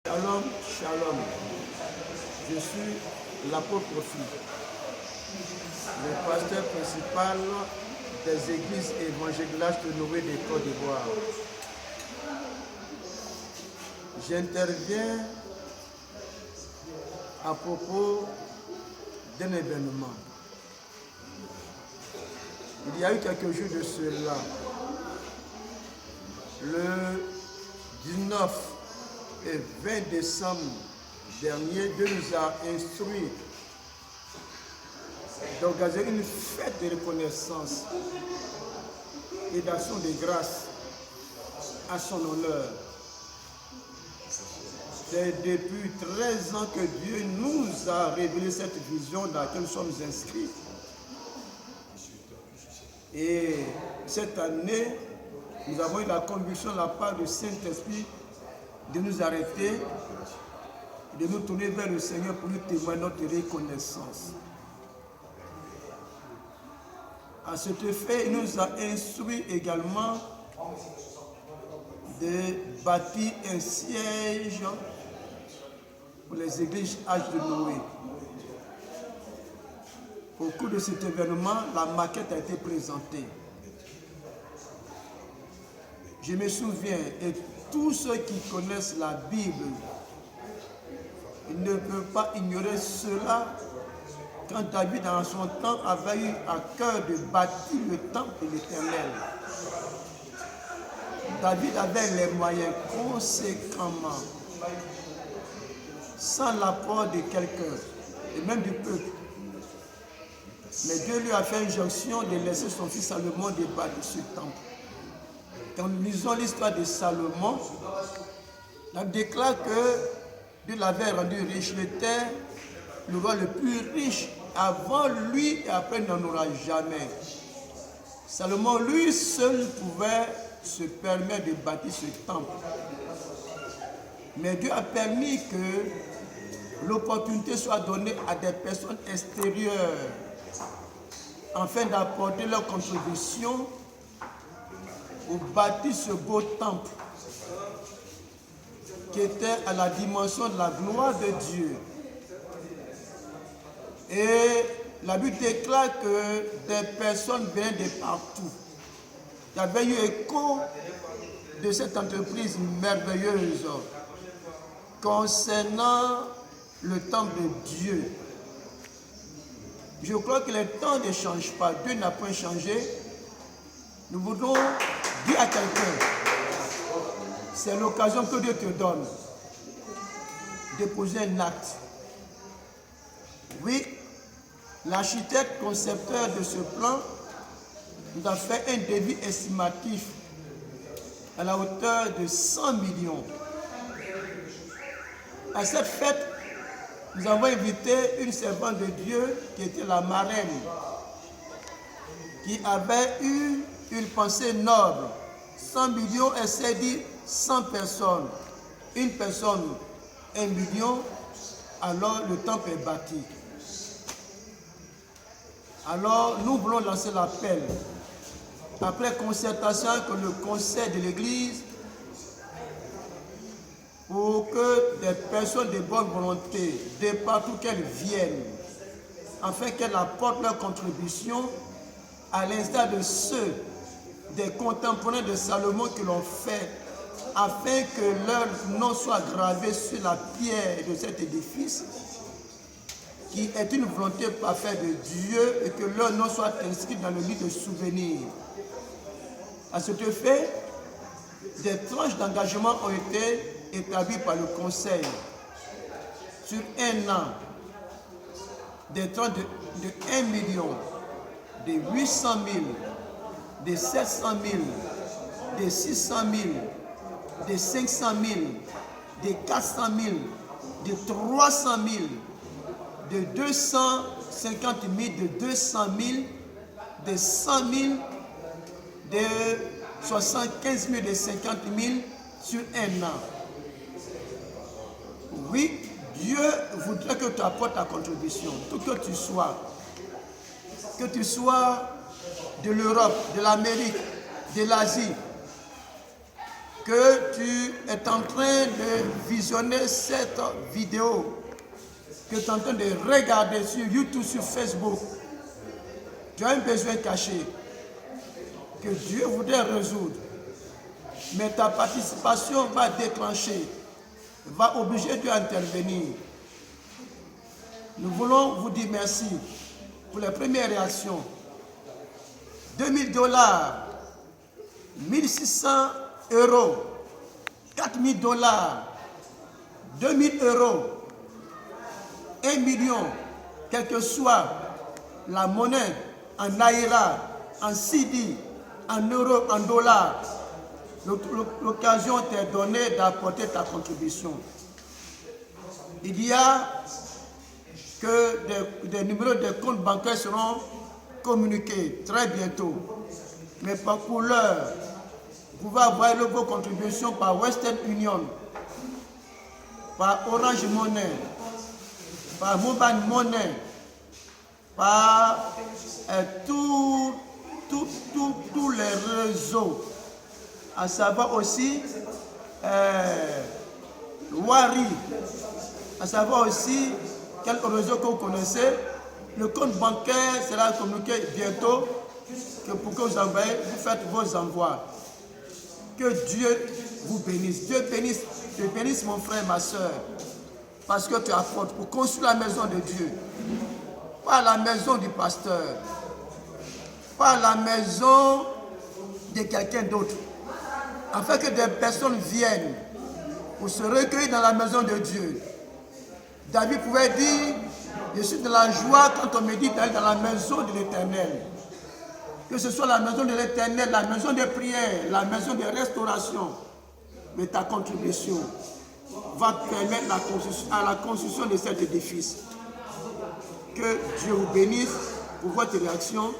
Shalom, shalom. Je suis l'apôtre Philippe, le pasteur principal des églises évangéliques de Noé de Côte d'Ivoire. J'interviens à propos d'un événement. Il y a eu quelques jours de cela, le 19 et 20 décembre dernier, Dieu nous a instruit d'organiser une fête de reconnaissance et d'action de grâce à son honneur. C'est depuis 13 ans que Dieu nous a révélé cette vision dans laquelle nous sommes inscrits. Et cette année, nous avons eu la conviction de la part du Saint-Esprit de nous arrêter, de nous tourner vers le Seigneur pour nous témoigner notre reconnaissance. À cet effet, il nous a instruit également de bâtir un siège pour les églises H de Noé. Au cours de cet événement, la maquette a été présentée. Je me souviens, et tous ceux qui connaissent la Bible, ils ne peuvent pas ignorer cela, quand David, dans son temps, avait eu à cœur de bâtir le temple de l'Éternel. David avait les moyens conséquemment, sans l'apport de quelqu'un, et même du peuple. Mais Dieu lui a fait injonction de laisser son fils Salomon de bâtir ce temple. Quand nous lisons l'histoire de Salomon, on déclare que Dieu l'avait rendu riche. Il était le roi le plus riche. Avant lui et après, il n'en aura jamais. Salomon, lui seul, pouvait se permettre de bâtir ce temple. Mais Dieu a permis que l'opportunité soit donnée à des personnes extérieures afin d'apporter leur contribution pour bâtir ce beau temple qui était à la dimension de la gloire de Dieu. Et la Bible déclare que des personnes venaient de partout. Il y avait eu écho de cette entreprise merveilleuse concernant le temple de Dieu. Je crois que le temps ne change pas. Dieu n'a point changé. Nous voudrons dire à quelqu'un, c'est l'occasion que Dieu te donne de poser un acte. Oui, l'architecte concepteur de ce plan nous a fait un devis estimatif à la hauteur de 100 millions. À cette fête, nous avons invité une servante de Dieu qui était la marraine, qui avait eu une pensée noble. 100 millions, elle s'est dit 100 personnes. Une personne, 1 million, alors le temple est bâti. Alors nous voulons lancer l'appel, après concertation avec le conseil de l'Église, pour que des personnes de bonne volonté, de partout qu'elles viennent, afin qu'elles apportent leur contribution, à l'instar de ceux des contemporains de Salomon qui l'ont fait, afin que leur nom soit gravé sur la pierre de cet édifice, qui est une volonté parfaite de Dieu, et que leur nom soit inscrit dans le livre de souvenirs. À cet effet, des tranches d'engagement ont été établies par le Conseil sur un an, des tranches de 1 million, de 800 000, de 700 000, de 600 000, de 500 000, de 400 000, de 300 000, de 250 000, de 200 000, de 100 000, de 75 000, de 50 000 sur un an. Oui, Dieu voudrait que tu apportes ta contribution, tout que tu sois de l'Europe, de l'Amérique, de l'Asie, que tu es en train de visionner cette vidéo, que tu es en train de regarder sur YouTube, sur Facebook, tu as un besoin caché que Dieu voudrait résoudre, mais ta participation va déclencher, va obliger Dieu à intervenir. Nous voulons vous dire merci pour les premières réactions. $2000, 1600 €, $4000, €2000, 1 million, quelle que soit la monnaie, en naira, en cedi, en euros, en dollars. L'occasion t'est donnée d'apporter ta contribution. Il y a que des numéros de comptes bancaires seront communiqués très bientôt. Mais pour l'heure, vous pouvez avoir vos contributions par Western Union, par Orange Money, par Mobile Money, par tous les réseaux, à savoir aussi Wari, à savoir aussi quelques réseaux que vous connaissez. Le compte bancaire sera communiqué bientôt pour que vous faites vos envois. Que Dieu vous bénisse. Dieu bénisse mon frère, ma soeur, parce que tu apportes pour construire la maison de Dieu. Pas la maison du pasteur, pas la maison de quelqu'un d'autre. Afin que des personnes viennent pour se recueillir dans la maison de Dieu. David pouvait dire, je suis dans la joie quand on me dit d'aller dans la maison de l'Éternel. Que ce soit la maison de l'Éternel, la maison de prière, la maison de restauration. Mais ta contribution va permettre la construction de cet édifice. Que Dieu vous bénisse pour votre réaction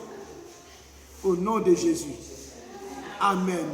au nom de Jésus. Amen.